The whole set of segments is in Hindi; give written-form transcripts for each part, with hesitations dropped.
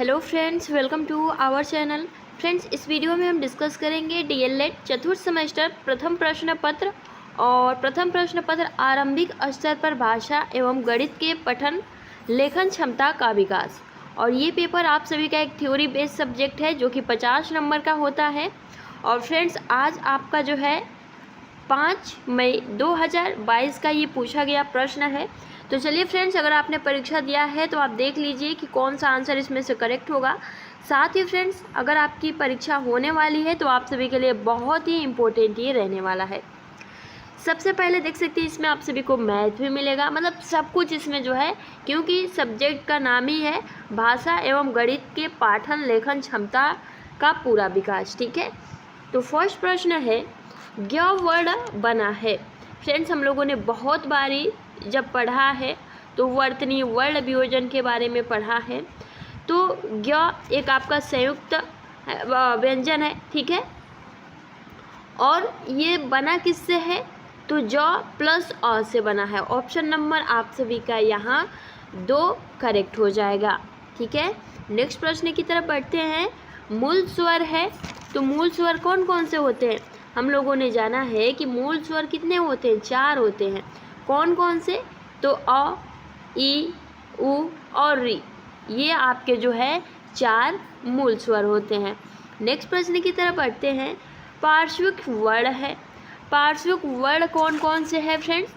Hello friends, welcome to our channel. Friends, इस वीडियो में हम डिस्कस करेंगे डीएलएड चतुर्थ सेमेस्टर प्रथम प्रश्न पत्र और प्रथम प्रश्न पत्र आरंभिक स्तर पर भाषा एवं गणित के पठन लेखन क्षमता का विकास। और ये पेपर आप सभी का एक थ्योरी बेस्ड सब्जेक्ट है जो कि 50 नंबर का होता है। और फ्रेंड्स, आज आपका जो है 5 मई 2022 का ये पूछा गया प्रश्न है। तो चलिए फ्रेंड्स, अगर आपने परीक्षा दिया है तो आप देख लीजिए कि कौन सा आंसर इसमें से करेक्ट होगा। साथ ही फ्रेंड्स, अगर आपकी परीक्षा होने वाली है तो आप सभी के लिए बहुत ही इम्पोर्टेंट ये रहने वाला है। सबसे पहले देख सकते हैं इसमें आप सभी को मैथ भी मिलेगा, मतलब सब कुछ इसमें जो है, क्योंकि सब्जेक्ट का नाम ही है भाषा एवं गणित के पाठन लेखन क्षमता का पूरा विकास। ठीक है, तो फर्स्ट प्रश्न है, ज्ञ वर्ण बना है। फ्रेंड्स, हम लोगों ने बहुत बारी जब पढ़ा है तो वर्तनी वर्ण वियोजन के बारे में पढ़ा है। तो ज्ञ एक आपका संयुक्त व्यंजन है, ठीक है, और ये बना किससे है? तो ज प्लस अ से बना है। ऑप्शन नंबर आप सभी का यहाँ 2 करेक्ट हो जाएगा। ठीक है, नेक्स्ट प्रश्न की तरफ बढ़ते हैं। मूल स्वर है, तो मूल स्वर कौन कौन से होते हैं? हम लोगों ने जाना है कि मूल स्वर कितने होते हैं? 4 होते हैं। कौन कौन से? तो अ, ई, उ और री, ये आपके जो है 4 मूल स्वर होते हैं। नेक्स्ट प्रश्न की तरफ बढ़ते हैं। पार्श्विक वर्ण है, पार्श्विक वर्ण कौन कौन से हैं फ्रेंड्स?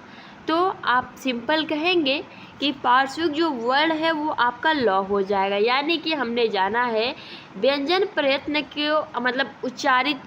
तो आप सिंपल कहेंगे कि पार्श्विक जो वर्ण है वो आपका लौ हो जाएगा। यानी कि हमने जाना है व्यंजन प्रयत्न को मतलब उच्चारित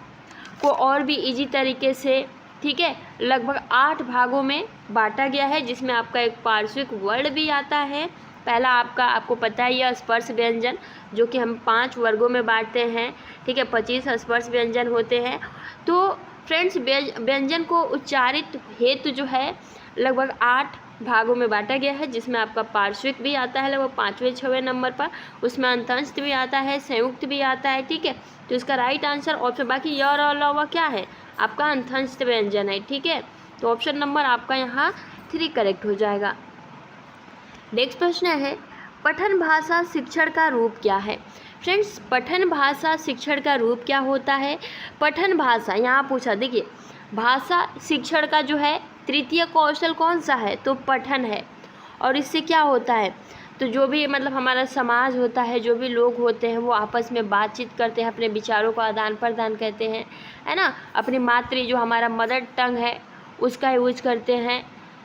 को और भी इजी तरीके से, ठीक है, लगभग 8 भागों में बांटा गया है, जिसमें आपका एक पार्श्विक वर्ण भी आता है। पहला आपको पता ही है स्पर्श व्यंजन, जो कि हम 5 वर्गों में बांटते हैं। ठीक है, 25 स्पर्श व्यंजन होते हैं। तो फ्रेंड्स, व्यंजन को उच्चारित हेतु जो है लगभग 8 भागों में बांटा गया है, जिसमें आपका पार्श्विक भी आता है लगभग 5वें-6वें नंबर पर, उसमें अंतंश भी आता है, संयुक्त भी आता है। ठीक है, तो इसका राइट आंसर ऑप्शन, बाकी य और अलावा क्या है आपका अंतंश व्यंजन है। ठीक है, तो ऑप्शन नंबर आपका यहाँ 3 करेक्ट हो जाएगा। नेक्स्ट प्रश्न है, पठन भाषा शिक्षण का रूप क्या है? फ्रेंड्स, पठन भाषा शिक्षण का रूप क्या होता है? पठन भाषा यहाँ पूछा, देखिए भाषा शिक्षण का जो है तृतीय कौशल कौन सा है? तो पठन है। और इससे क्या होता है? तो जो भी मतलब हमारा समाज होता है, जो भी लोग होते हैं वो आपस में बातचीत करते हैं, अपने विचारों का आदान प्रदान करते हैं, है ना, अपनी मातृ जो हमारा मदर टंग है उसका यूज करते हैं,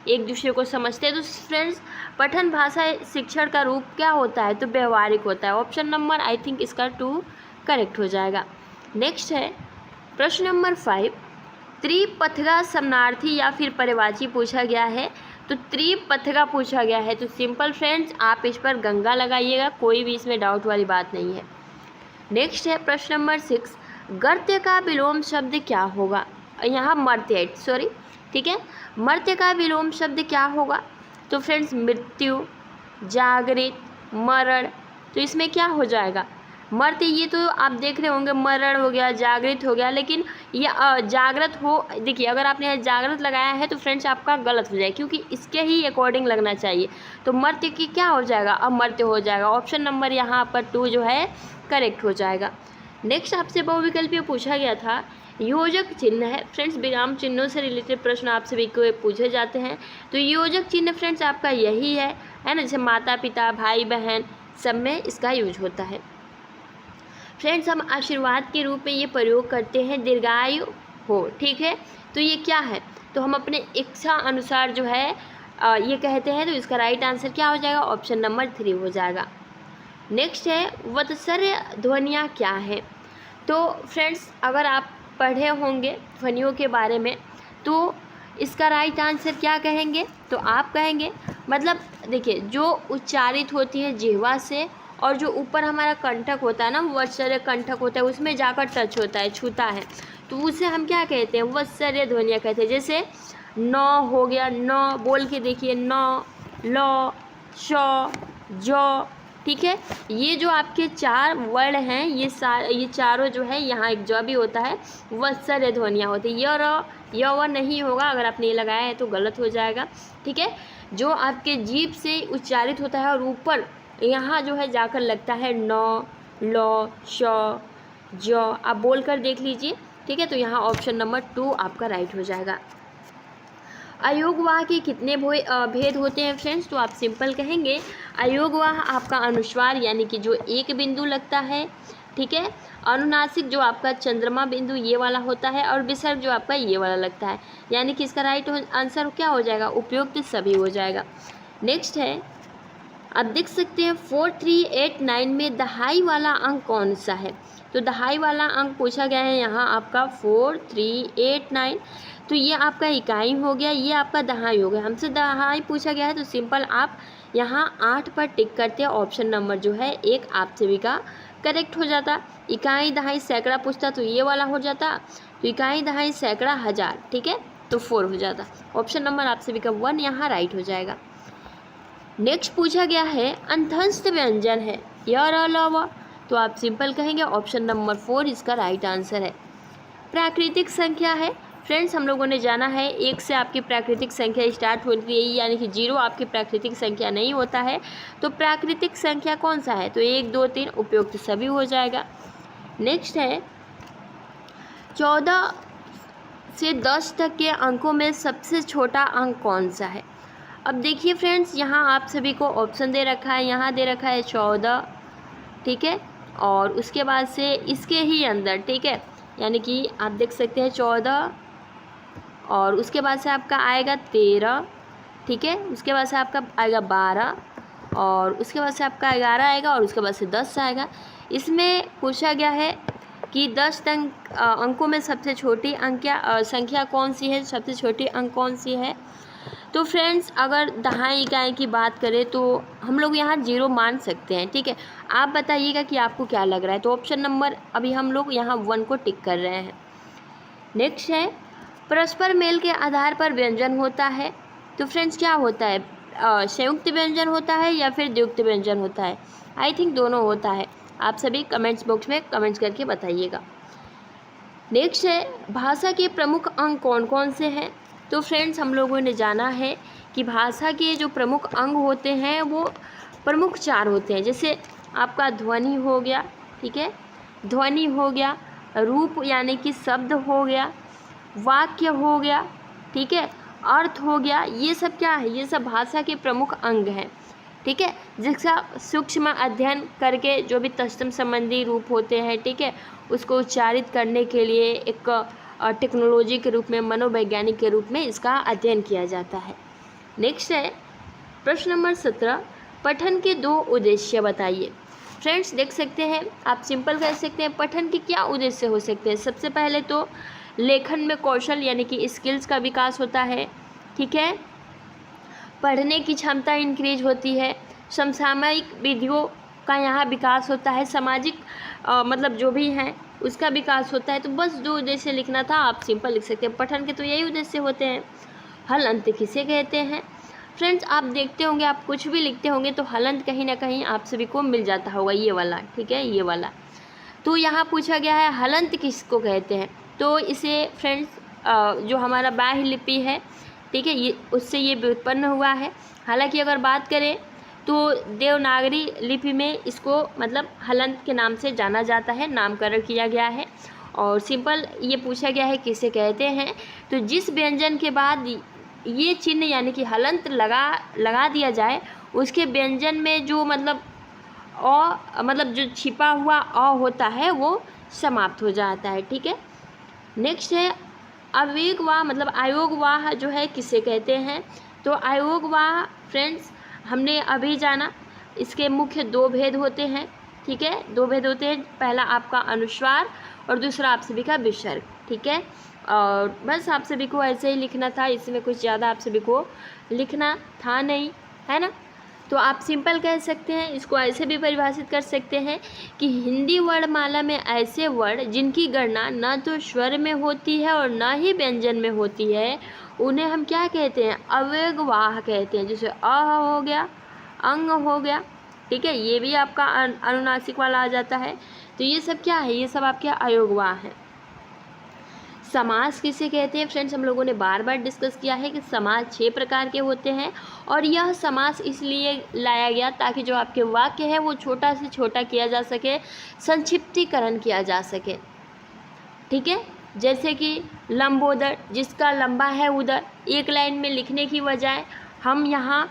एक दूसरे को समझते हैं। तो फ्रेंड्स, पठन भाषा शिक्षण का रूप क्या होता है? तो व्यवहारिक होता है। ऑप्शन नंबर आई थिंक इसका 2 करेक्ट हो जाएगा। नेक्स्ट है प्रश्न नंबर 5, त्रिपथगा समानार्थी या फिर परिवाची पूछा गया है। तो त्रिपथगा पूछा गया है, तो सिंपल फ्रेंड्स आप इस पर गंगा लगाइएगा, कोई भी इसमें डाउट वाली बात नहीं है। नेक्स्ट है प्रश्न नंबर 6, गर्त्य का विलोम शब्द क्या होगा? यहाँ मर्त्य, सॉरी, ठीक है, मर्त्य का विलोम शब्द क्या होगा? तो फ्रेंड्स मृत्यु, जागृत, मरण, तो इसमें क्या हो जाएगा? मर्त्य, ये तो आप देख रहे होंगे मरण हो गया, जागृत हो गया, लेकिन ये जागृत हो, देखिए अगर आपने यहाँ जागृत लगाया है तो फ्रेंड्स आपका गलत हो जाएगा, क्योंकि इसके ही अकॉर्डिंग लगना चाहिए। तो मर्त्य की क्या हो जाएगा? अमर्त्य हो जाएगा। ऑप्शन नंबर यहाँ पर 2 जो है करेक्ट हो जाएगा। नेक्स्ट आपसे बहुविकल्पीय पूछा गया था, योजक चिन्ह है। फ्रेंड्स, विराम चिन्हों से रिलेटेड प्रश्न आप सभी को पूछे जाते हैं। तो योजक चिन्ह फ्रेंड्स आपका यही है ना, जैसे माता पिता, भाई बहन, सब में इसका यूज होता है। फ्रेंड्स, हम आशीर्वाद के रूप में ये प्रयोग करते हैं, दीर्घायु हो। ठीक है, तो ये क्या है? तो हम अपने इच्छा अनुसार जो है ये कहते हैं। तो इसका राइट आंसर क्या हो जाएगा? ऑप्शन नंबर 3 हो जाएगा। नेक्स्ट है वत्सर्य ध्वनियाँ क्या है? तो फ्रेंड्स, अगर आप पढ़े होंगे ध्वनियों के बारे में तो इसका राइट आंसर क्या कहेंगे? तो आप कहेंगे, मतलब देखिए जो उच्चारित होती है जिह्वा से, और जो ऊपर हमारा कंठक होता है ना, वत्सर्य कंठक होता है, उसमें जाकर टच होता है, छूता है, तो उसे हम क्या कहते हैं? वत्सर्य ध्वनियाँ कहते हैं। जैसे न हो गया, न बोल के देखिए, न, ल, श, ज, ठीक है, ये जो आपके 4 वर्ण हैं, ये चारों जो है, यहाँ एक ज भी होता है, वत्सर्य ध्वनियाँ होती है। य व नहीं होगा, अगर आपने ये लगाया है तो गलत हो जाएगा। ठीक है, जो आपके जीभ से उच्चारित होता है और ऊपर यहाँ जो है जाकर लगता है न, ल, श, ज। आप बोल कर देख लीजिए, ठीक है। तो यहाँ ऑप्शन नंबर 2 आपका राइट हो जाएगा। अयोगवाह के कितने भेद होते हैं फ्रेंड्स? तो आप सिंपल कहेंगे अयोगवाह आपका अनुस्वार यानी कि जो एक बिंदु लगता है, ठीक है। अनुनासिक जो आपका चंद्रमा बिंदु ये वाला होता है, और विसर्ग जो आपका ये वाला लगता है, यानी कि इसका राइट आंसर क्या हो जाएगा? उपयुक्त सभी हो जाएगा। नेक्स्ट है, आप देख सकते हैं 4389 में दहाई वाला अंक कौन सा है? तो दहाई वाला अंक पूछा गया है यहाँ आपका 4389। तो ये आपका इकाई हो गया, ये आपका दहाई हो गया। हमसे दहाई पूछा गया है तो सिंपल आप यहाँ 8 पर टिक करते हैं। ऑप्शन नंबर जो है 1 आप सभी का करेक्ट हो जाता। इकाई दहाई सैकड़ा पूछता तो ये वाला हो जाता, तो इकाई दहाई सैकड़ा हज़ार, ठीक है, तो 4 हो जाता। ऑप्शन नंबर आप सभी का 1 यहाँ राइट हो जाएगा। नेक्स्ट पूछा गया है अंतस्थ व्यंजन है या र ल व, तो आप सिंपल कहेंगे ऑप्शन नंबर 4 इसका राइट आंसर है। प्राकृतिक संख्या है फ्रेंड्स, हम लोगों ने जाना है 1 से आपकी प्राकृतिक संख्या स्टार्ट होती है, यानी कि 0 आपकी प्राकृतिक संख्या नहीं होता है। तो प्राकृतिक संख्या कौन सा है? तो 1 2 3 उपयुक्त सभी हो जाएगा। नेक्स्ट है 14 से 10 तक के अंकों में सबसे छोटा अंक कौन सा है? अब देखिए फ्रेंड्स, यहाँ आप सभी को ऑप्शन दे रखा है, यहाँ दे रखा है 14, ठीक है, और उसके बाद से इसके ही अंदर, ठीक है, यानी कि आप देख सकते हैं 14 और उसके बाद से आपका आएगा 13, ठीक है, उसके बाद से आपका आएगा 12 और उसके बाद से आपका 11 आएगा और उसके बाद से 10 आएगा। इसमें पूछा गया है कि 10 अंकों में सबसे छोटी संख्या कौन सी है, सबसे छोटी अंक कौन सी है? तो फ्रेंड्स अगर दहाई इकाई की बात करें तो हम लोग यहाँ 0 मान सकते हैं, ठीक है। आप बताइएगा कि आपको क्या लग रहा है। तो ऑप्शन नंबर अभी हम लोग यहाँ 1 को टिक कर रहे हैं। नेक्स्ट है परस्पर मेल के आधार पर व्यंजन होता है। तो फ्रेंड्स क्या होता है? संयुक्त व्यंजन होता है या फिर द्व्युक्त व्यंजन होता है? आई थिंक दोनों होता है। आप सभी कमेंट्स बॉक्स में कमेंट्स करके बताइएगा। नेक्स्ट है भाषा के प्रमुख अंग कौन कौन से हैं? तो फ्रेंड्स हम लोगों ने जाना है कि भाषा के जो प्रमुख अंग होते हैं वो प्रमुख 4 होते हैं। जैसे आपका ध्वनि हो गया, ठीक है, ध्वनि हो गया, रूप यानी कि शब्द हो गया, वाक्य हो गया, ठीक है, अर्थ हो गया। ये सब क्या है? ये सब भाषा के प्रमुख अंग हैं, ठीक है, जिसका सूक्ष्म अध्ययन करके जो भी तत्सम संबंधी रूप होते हैं, ठीक है, उसको उच्चारित करने के लिए एक टेक्नोलॉजी के रूप में, मनोवैज्ञानिक के रूप में इसका अध्ययन किया जाता है। नेक्स्ट है प्रश्न नंबर 17, पठन के 2 उद्देश्य बताइए। फ्रेंड्स देख सकते हैं, आप सिंपल कह सकते हैं पठन के क्या उद्देश्य हो सकते हैं। सबसे पहले तो लेखन में कौशल यानी कि स्किल्स का विकास होता है, ठीक है, पढ़ने की क्षमता इंक्रीज होती है, समसामयिक विधियों का यहाँ विकास होता है, सामाजिक मतलब जो भी हैं उसका विकास होता है। तो बस 2 उद्देश्य लिखना था, आप सिंपल लिख सकते हैं। पठन के तो यही उद्देश्य होते हैं। हलंत किसे कहते हैं? फ्रेंड्स आप देखते होंगे, आप कुछ भी लिखते होंगे तो हलंत कहीं ना कहीं आप सभी को मिल जाता होगा, ये वाला, ठीक है, ये वाला। तो यहाँ पूछा गया है हलंत किसको कहते हैं? तो इसे फ्रेंड्स जो हमारा बाह्य लिपि है, ठीक है, ये उससे ये व्युत्पन्न हुआ है। हालांकि अगर बात करें तो देवनागरी लिपि में इसको मतलब हलंत के नाम से जाना जाता है, नामकरण किया गया है। और सिंपल ये पूछा गया है किसे कहते हैं? तो जिस व्यंजन के बाद ये चिन्ह यानी कि हलंत लगा दिया जाए, उसके व्यंजन में जो मतलब मतलब जो छिपा हुआ अ होता है वो समाप्त हो जाता है, ठीक है। नेक्स्ट है अवेगवाह मतलब आयोगवाह जो है किसे कहते हैं? तो आयोगवाह फ्रेंड्स हमने अभी जाना, इसके मुख्य 2 भेद होते हैं, ठीक है, 2 भेद होते हैं। पहला आपका अनुस्वार और दूसरा आप सभी का विसर्ग, ठीक है। और बस आप सभी को ऐसे ही लिखना था, इसमें कुछ ज़्यादा आप सभी को लिखना था नहीं, है ना। तो आप सिंपल कह सकते हैं, इसको ऐसे भी परिभाषित कर सकते हैं कि हिंदी वर्णमाला में ऐसे वर्ण जिनकी गणना न तो स्वर में होती है और न ही व्यंजन में होती है, उन्हें हम क्या कहते हैं? अव्ययवाह कहते हैं। जैसे अ हो गया, अंग हो गया, ठीक है, ये भी आपका अनुनासिक वाला आ जाता है। तो ये सब क्या है? ये सब आपके अयोगवाह हैं। समास किसे कहते हैं? फ्रेंड्स, हम लोगों ने बार बार डिस्कस किया है कि समास 6 प्रकार के होते हैं और यह समास इसलिए लाया गया ताकि जो आपके वाक्य है वो छोटा से छोटा किया जा सके, संक्षिप्तीकरण किया जा सके। ठीक है, जैसे कि लंबोदर, जिसका लंबा है उदर, एक लाइन में लिखने की बजाय हम यहाँ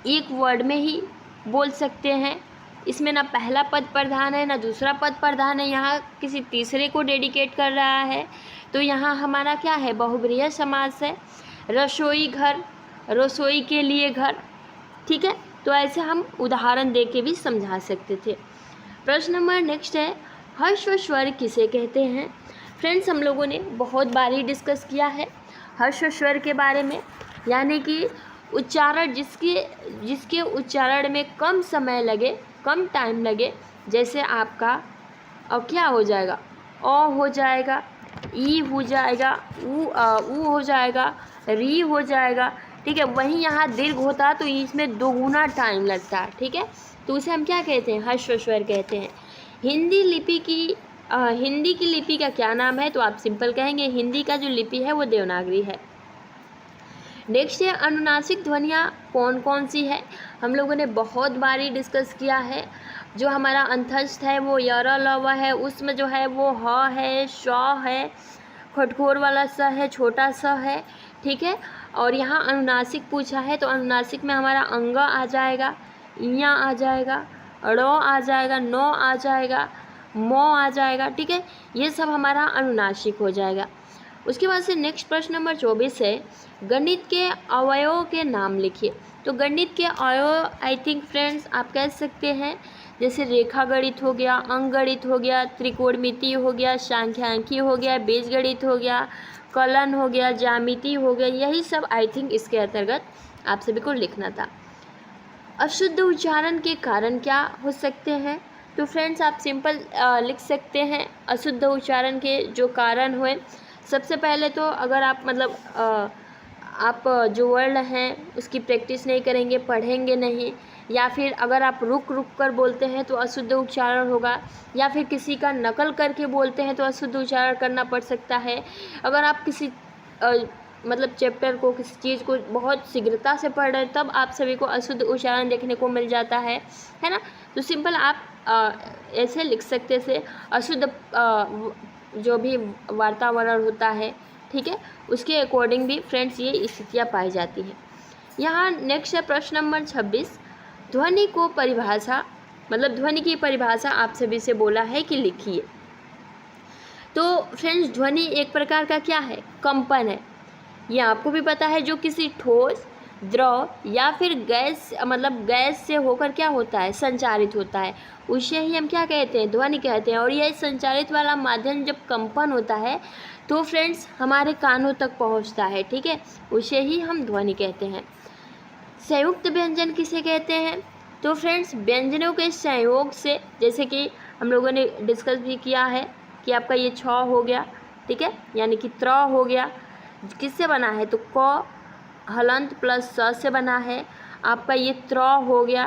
एक वर्ड में ही बोल सकते हैं। इसमें ना पहला पद प्रधान है ना दूसरा पद प्रधान है, यहाँ किसी तीसरे को डेडिकेट कर रहा है, तो यहाँ हमारा क्या है? बहुब्रीहि समास है। रसोई घर, रसोई के लिए घर। ठीक है, तो ऐसे हम उदाहरण दे के भी समझा सकते थे। प्रश्न नंबर नेक्स्ट है, ह्रस्व स्वर किसे कहते हैं? फ्रेंड्स, हम लोगों ने बहुत बार ही डिस्कस किया है ह्रस्व स्वर के बारे में, यानी कि उच्चारण जिसके उच्चारण में कम समय लगे, कम टाइम लगे। जैसे आपका अब क्या हो जाएगा? ओ हो जाएगा, ई हो जाएगा, ऊ हो जाएगा, री हो जाएगा। ठीक है, वहीं यहाँ दीर्घ होता तो इसमें दोगुना टाइम लगता है। ठीक है, तो उसे हम क्या कहते हैं? ह्रस्व स्वर कहते हैं। हिंदी की लिपि का क्या नाम है? तो आप सिंपल कहेंगे हिंदी का जो लिपि है वो देवनागरी है। नेक्स्ट है, अनुनासिक ध्वनियाँ कौन कौन सी है? हम लोगों ने बहुत बार ही डिस्कस किया है। जो हमारा अंतस्थ है वो यर लव है, उसमें जो है वो ह है, श है, खटखोर वाला स है, छोटा स है। ठीक है, और यहाँ अनुनासिक पूछा है तो अनुनासिक में हमारा अंग आ जाएगा, इया आ जाएगा, रो आ जाएगा, नो आ जाएगा, मो आ जाएगा। ठीक है, ये सब हमारा अनुनासिक हो जाएगा। उसके बाद से नेक्स्ट प्रश्न नंबर 24 है, गणित के अवयवों के नाम लिखिए। तो गणित के अवयव आई थिंक फ्रेंड्स आप कह सकते हैं जैसे रेखा गणित हो गया, अंक गणित हो गया, त्रिकोणमिति हो गया, सांख्यिकी हो गया, बीजगणित हो गया, कलन हो गया, ज्यामिति हो गया, यही सब आई थिंक इसके अंतर्गत आप सभी को लिखना था। अशुद्ध उच्चारण के कारण क्या हो सकते हैं? तो फ्रेंड्स आप सिंपल लिख सकते हैं अशुद्ध उच्चारण के जो कारण हुए। सबसे पहले तो अगर आप आप जो वर्ड हैं उसकी प्रैक्टिस नहीं करेंगे, पढ़ेंगे नहीं, या फिर अगर आप रुक रुक कर बोलते हैं तो अशुद्ध उच्चारण होगा, या फिर किसी का नकल करके बोलते हैं तो अशुद्ध उच्चारण करना पड़ सकता है। अगर आप किसी चैप्टर को, किसी चीज़ को बहुत शीघ्रता से पढ़ रहे हैं तब आप सभी को अशुद्ध उच्चारण देखने को मिल जाता है ना। तो सिंपल आप ऐसे लिख सकते से अशुद्ध जो भी वातावरण होता है, ठीक है, उसके अकॉर्डिंग भी फ्रेंड्स ये स्थितियाँ पाई जाती हैं। यहाँ नेक्स्ट है प्रश्न नंबर 26, ध्वनि को परिभाषा ध्वनि की परिभाषा आप सभी से बोला है कि लिखिए। तो फ्रेंड्स ध्वनि एक प्रकार का क्या है? कंपन है। ये आपको भी पता है, जो किसी ठोस, द्रव या फिर गैस गैस से होकर क्या होता है? संचारित होता है, उसे ही हम क्या कहते हैं? ध्वनि कहते हैं। और यह संचारित वाला माध्यम जब कंपन होता है तो फ्रेंड्स हमारे कानों तक पहुंचता है, ठीक है, उसे ही हम ध्वनि कहते हैं। संयुक्त व्यंजन किसे कहते हैं? तो फ्रेंड्स व्यंजनों के संयोग से, जैसे कि हम लोगों ने डिस्कस भी किया है कि आपका ये छ हो गया, ठीक है, यानी कि त्र हो गया, किससे बना है? तो क हलंत प्लस स से बना है। आपका ये त्र हो गया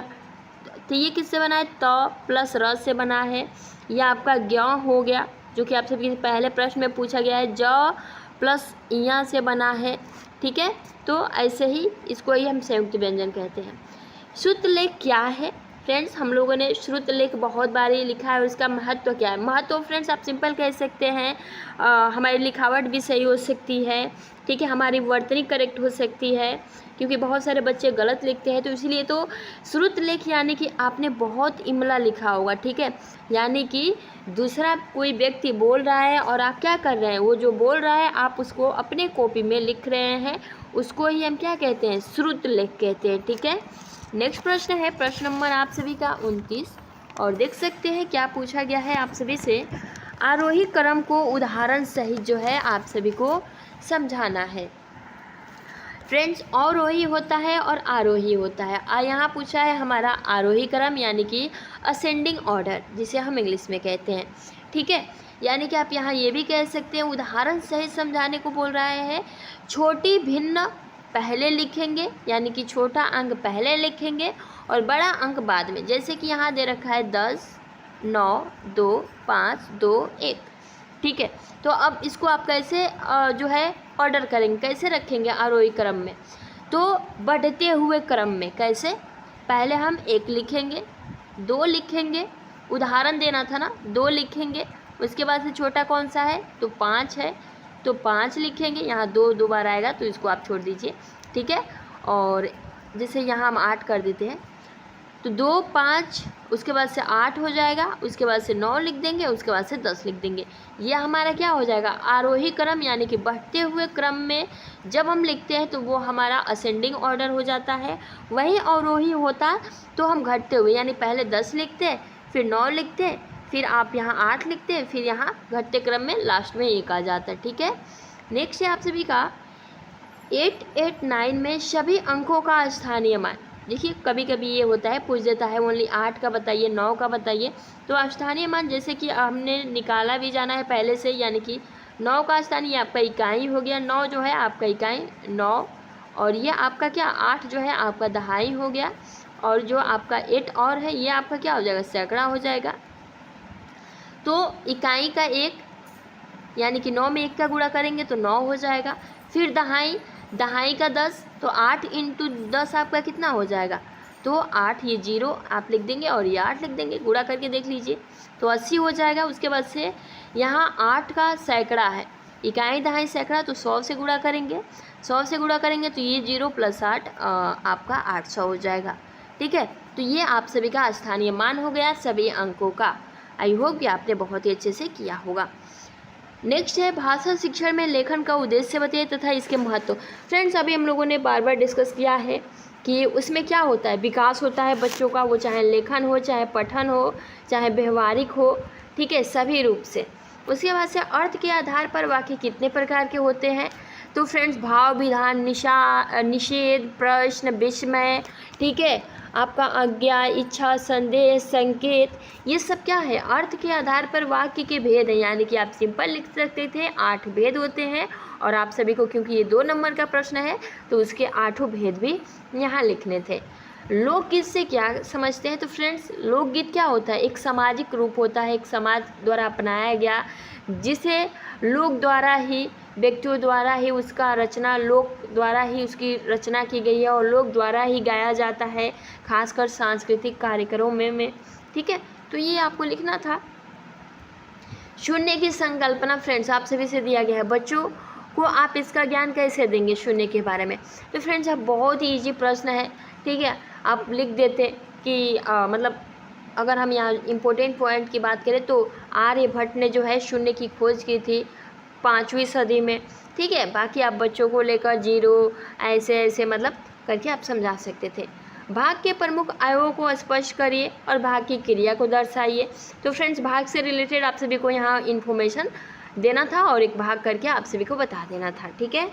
तो ये किससे बना है? त प्लस र से बना है। यह आपका ज्ञ हो गया जो कि आपसे पहले प्रश्न में पूछा गया है, ज प्लस इया से बना है, ठीक है। तो ऐसे ही इसको ही हम संयुक्त व्यंजन कहते हैं। श्रुतलेख क्या है? फ्रेंड्स हम लोगों ने श्रुतलेख बहुत बार ही लिखा है, उसका महत्व क्या है? महत्व फ्रेंड्स आप सिंपल कह सकते हैं, हमारी लिखावट भी सही हो सकती है, ठीक है, हमारी वर्तनी करेक्ट हो सकती है, क्योंकि बहुत सारे बच्चे गलत लिखते हैं, तो इसीलिए तो श्रुतलेख यानी कि आपने बहुत इमला लिखा होगा, ठीक है, यानी कि दूसरा कोई व्यक्ति बोल रहा है और आप क्या कर रहे हैं? वो जो बोल रहा है आप उसको अपने कॉपी में लिख रहे हैं, उसको ही हम क्या कहते हैं? श्रुतलेख कहते हैं, ठीक है। नेक्स्ट प्रश्न है प्रश्न नंबर आप सभी का 29, और देख सकते हैं क्या पूछा गया है आप सभी से। आरोही क्रम को उदाहरण सहित जो है आप सभी को समझाना है। फ्रेंड्स अवरोही होता है और आरोही होता है। यहाँ पूछा है हमारा आरोही क्रम यानी कि असेंडिंग ऑर्डर, जिसे हम इंग्लिश में कहते हैं, ठीक है। यानी कि आप यहाँ ये भी कह सकते हैं उदाहरण सहित समझाने को बोल रहे हैं। छोटी भिन्न पहले लिखेंगे, यानी कि छोटा अंक पहले लिखेंगे और बड़ा अंक बाद में। जैसे कि यहाँ दे रखा है 10, 9, 2, 5, 2, 1, ठीक है। तो अब इसको आप कैसे जो है ऑर्डर करेंगे, कैसे रखेंगे आरोही क्रम में, तो बढ़ते हुए क्रम में। कैसे, पहले हम 1 लिखेंगे, 2 लिखेंगे, उदाहरण देना था ना, 2 लिखेंगे, उसके बाद से छोटा कौन सा है तो 5 है, तो 5 लिखेंगे, यहाँ 2 2 बार आएगा तो इसको आप छोड़ दीजिए, ठीक है। और जैसे यहाँ हम 8 कर देते हैं, तो 2 5 उसके बाद से 8 हो जाएगा, उसके बाद से 9 लिख देंगे, उसके बाद से 10 लिख देंगे। ये हमारा क्या हो जाएगा, आरोही क्रम, यानी कि बढ़ते हुए क्रम में जब हम लिखते हैं तो वो हमारा असेंडिंग ऑर्डर हो जाता है। वही अवरोही होता तो हम घटते हुए, यानी पहले 10 लिखते, फिर 9 लिखते, फिर आप यहाँ 8 लिखते, फिर यहाँ घटते क्रम में लास्ट में 1 आ जाता है, ठीक है। नेक्स्ट है आप सभी का 8 8 9 में सभी अंकों का स्थानीय मान। देखिए कभी कभी ये होता है, पूछ देता है ओनली 8 का बताइए, 9 का बताइए, तो स्थानीय मान जैसे कि हमने निकाला भी जाना है पहले से, यानी कि 9 का स्थानीय आपका इकाई हो गया, 9 जो है आपका इकाई 9, और ये आपका क्या 8 जो है आपका दहाई हो गया, और जो आपका 8 और है ये आपका क्या हो जाएगा, सैकड़ा हो जाएगा। तो इकाई का 1, यानी कि 9 में 1 का गुणा करेंगे तो 9 हो जाएगा। फिर दहाई, दहाई का 10, तो 8 इंटू 10 आपका कितना हो जाएगा, तो 8, ये 0 आप लिख देंगे और ये 8 लिख देंगे, गुणा करके देख लीजिए तो 80 हो जाएगा। उसके बाद से यहाँ 8 का सैकड़ा है, इकाई दहाई सैकड़ा, तो 100 से गुणा करेंगे, 100 से गुणा करेंगे तो ये 0 + 8 आपका 800 हो जाएगा, ठीक है। तो ये आप सभी का स्थानीय मान हो गया सभी अंकों का। आई होप कि आपने बहुत ही अच्छे से किया होगा। नेक्स्ट है भाषा शिक्षण में लेखन का उद्देश्य बताइए तथा इसके महत्व। फ्रेंड्स अभी हम लोगों ने बार बार डिस्कस किया है कि उसमें क्या होता है, विकास होता है बच्चों का, वो चाहे लेखन हो, चाहे पठन हो, चाहे व्यवहारिक हो, ठीक है, सभी रूप से। उसके बाद से अर्थ के आधार पर वाक्य कितने प्रकार के होते हैं, तो फ्रेंड्स भाव, विधान, निषेध, प्रश्न, विस्मय, ठीक है, आपका आज्ञा, इच्छा, संदेश, संकेत, ये सब क्या है, अर्थ के आधार पर वाक्य के भेद हैं। यानी कि आप सिंपल लिख सकते थे 8 भेद होते हैं, और आप सभी को क्योंकि ये 2 नंबर का प्रश्न है तो उसके 8 भेद भी यहाँ लिखने थे। लोकगीत से क्या समझते हैं, तो फ्रेंड्स लोकगीत क्या होता है, एक सामाजिक रूप होता है, एक समाज द्वारा अपनाया गया, जिसे लोग द्वारा ही, व्यक्तियों द्वारा ही उसका रचना, लोक द्वारा ही उसकी रचना की गई है और लोग द्वारा ही गाया जाता है, खासकर सांस्कृतिक कार्यक्रमों में, ठीक है। तो ये आपको लिखना था। शून्य की संकल्पना फ्रेंड्स आप सभी से दिया गया है, बच्चों को आप इसका ज्ञान कैसे देंगे शून्य के बारे में, तो फ्रेंड्स अब बहुत ही ईजी प्रश्न है, ठीक है। आप लिख देते कि मतलब अगर हम यहाँ इम्पोर्टेंट पॉइंट की बात करें तो आर्यभट्ट ने जो है शून्य की खोज की थी 5वीं सदी में, ठीक है। बाकी आप बच्चों को लेकर 0 ऐसे ऐसे मतलब करके आप समझा सकते थे। भाग के प्रमुख अवयवों को स्पष्ट करिए और भाग की क्रिया को दर्शाइए। तो फ्रेंड्स भाग से रिलेटेड आप सभी को यहाँ इन्फॉर्मेशन देना था और एक भाग करके आप सभी को बता देना था, ठीक है।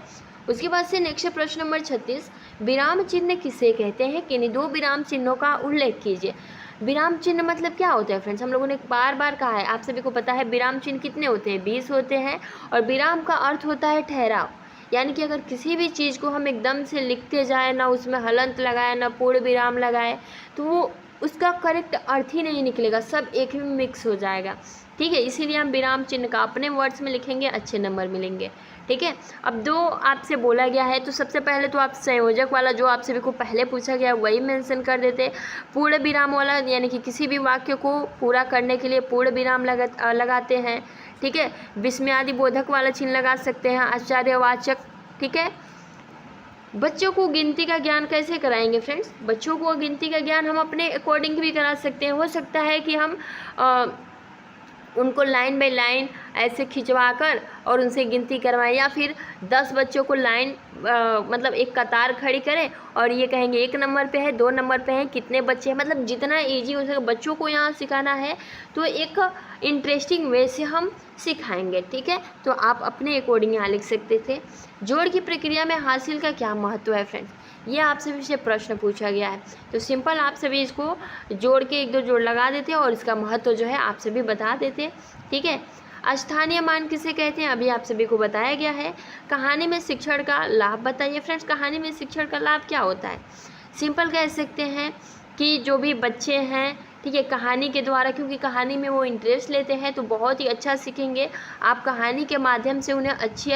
उसके बाद से नेक्स्ट प्रश्न नंबर 36, विराम चिन्ह किसे कहते हैं, किन्हीं 2 विराम चिन्हों का उल्लेख कीजिए। विराम चिन्ह मतलब क्या होता है फ्रेंड्स, हम लोगों ने बार बार कहा है, आप सभी को पता है विराम चिन्ह कितने होते हैं, 20 होते हैं, और विराम का अर्थ होता है ठहराव। यानी कि अगर किसी भी चीज़ को हम एकदम से लिखते जाए, ना उसमें हलंत लगाए ना पूर्ण विराम लगाए, तो वो उसका करेक्ट अर्थ ही नहीं निकलेगा, सब एक ही में मिक्स हो जाएगा, ठीक है। इसीलिए हम विराम चिन्ह का अपने वर्ड्स में लिखेंगे, अच्छे नंबर मिलेंगे, ठीक है। अब 2 आपसे बोला गया है, तो सबसे पहले तो आप संयोजक वाला जो आप सभी को पहले पूछा गया वही मेंशन कर देते। पूर्ण विराम वाला यानी कि किसी भी वाक्य को पूरा करने के लिए पूर्ण विराम लगाते हैं, ठीक है। विस्मयादि बोधक वाला चिन्ह लगा सकते हैं, आश्चर्यवाचक, ठीक है। बच्चों को गिनती का ज्ञान कैसे कराएंगे फ्रेंड्स, बच्चों को गिनती का ज्ञान हम अपने अकॉर्डिंग भी करा सकते हैं। हो सकता है कि हम उनको लाइन बाय लाइन ऐसे खिंचवा कर और उनसे गिनती करवाएं, या फिर 10 बच्चों को लाइन मतलब एक कतार खड़ी करें और ये कहेंगे 1 नंबर पे है, 2 नंबर पे है, कितने बच्चे हैं, मतलब जितना इजी हो सके बच्चों को यहाँ सिखाना है तो एक इंटरेस्टिंग वे से हम सिखाएंगे, ठीक है। तो आप अपने अकॉर्डिंग यहाँ लिख सकते थे। जोड़ की प्रक्रिया में हासिल का क्या महत्व है फ्रेंड्स, ये आप सभी से प्रश्न पूछा गया है। तो सिंपल आप सभी इसको जोड़ के 1-2 जोड़ लगा देते और इसका महत्व जो है आप सभी बता देते, ठीक है। स्थानीय मान किसे कहते हैं, अभी आप सभी को बताया गया है। कहानी में शिक्षण का लाभ बताइए फ्रेंड्स, कहानी में शिक्षण का लाभ क्या होता है। सिंपल कह सकते हैं कि जो भी बच्चे हैं, ठीक है, कहानी के द्वारा, क्योंकि कहानी में वो इंटरेस्ट लेते हैं तो बहुत ही अच्छा सीखेंगे। आप कहानी के माध्यम से उन्हें अच्छी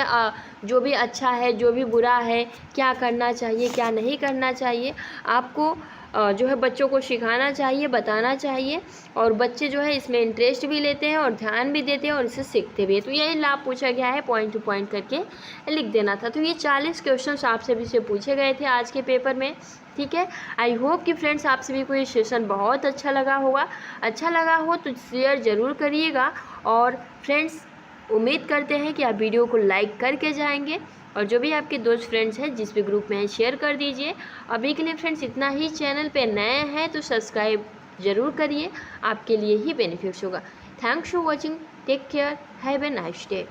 जो भी अच्छा है, जो भी बुरा है, क्या करना चाहिए, क्या नहीं करना चाहिए, आपको जो है बच्चों को सिखाना चाहिए, बताना चाहिए। और बच्चे जो है इसमें इंटरेस्ट भी लेते हैं और ध्यान भी देते हैं और इसे सीखते भी हैं। तो यही लाभ पूछा गया है, पॉइंट टू पॉइंट करके लिख देना था। तो ये 40 क्वेश्चन आपसे भी से पूछे गए थे आज के पेपर में। ठीक है, आई होप कि फ्रेंड्स आप सभी को ये सेशन बहुत अच्छा लगा होगा। अच्छा लगा हो तो शेयर ज़रूर करिएगा। और फ्रेंड्स उम्मीद करते हैं कि आप वीडियो को लाइक करके जाएंगे और जो भी आपके दोस्त फ्रेंड्स हैं जिस भी ग्रुप में हैं शेयर कर दीजिए। अभी के लिए फ्रेंड्स इतना ही। चैनल पे नए हैं तो सब्सक्राइब ज़रूर करिए, आपके लिए ही बेनिफिट्स होगा। Thanks for watching, take care, have a nice day.